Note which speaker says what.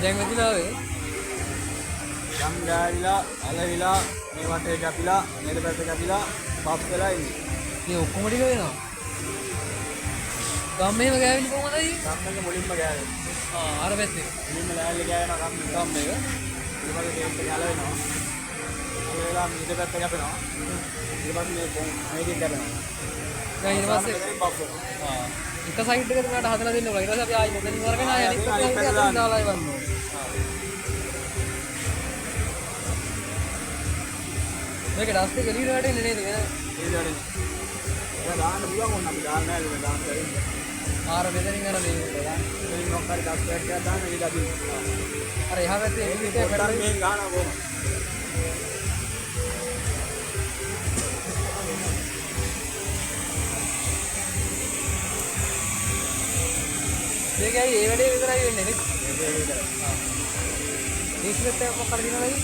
Speaker 1: දැන් වෙදිලා වේ.
Speaker 2: යම් ගාවිලා ඇලවිලා මේ වටේ කැපිලා මේක පැත්තේ කැපිලා පප් වෙලා ඉන්නේ.
Speaker 1: මේ ඔක්කොම ටික වෙනවා. ගම් මෙහෙම ගෑවෙන්නේ කොහමද අයියේ?
Speaker 2: ගම්මක මුලින්ම ගෑවෙනවා.
Speaker 1: අර පැත්තේ.
Speaker 2: මුලින්ම ලෑල්ල ගෑවෙනවා ගම්
Speaker 1: ගම් එක.
Speaker 2: ඊට පස්සේ මේක ගැලවෙනවා. ඒ වෙලාව මේක පැත්තේ කැපෙනවා. ඊට පස්සේ මේකෙන් කැපෙනවා.
Speaker 1: දැන් ඊට පස්සේ
Speaker 2: පප් වෙනවා.
Speaker 1: එක සයිඩ් එකකට උනාට හදලා දෙන්න ඕන. ඊට පස්සේ අපි ආයෙ මෙතනින් වරගෙන ආයෙ අනිත් පැත්තට අතට දාලා ඉවන්න ඕන. මේක ඩස්ට් එක එළියට වැටෙන්නේ නේද?
Speaker 2: ඒ දඩේ. ඒක දාන්න පුළුවන් වුණා අපි දාන්න නැහැ දාන්න බැරිද?
Speaker 1: ආර මෙතනින් අර මේ
Speaker 2: මෙලින් මොකක්ද ඩස්ට් එකක් දාන්න ඒක අදින්න.
Speaker 1: අර එහා පැත්තේ එළියට
Speaker 2: පොඩ්ඩක්
Speaker 1: වැටෙන්නේ.
Speaker 2: මේ ගානවා කොහොමද?
Speaker 1: මේක ඇයි ඒ වැඩේ විතරයි වෙන්නේ නේ?
Speaker 2: ඒක විතරයි.
Speaker 1: දීස්ලෙත් එක මොකක්ද දිනවලයි?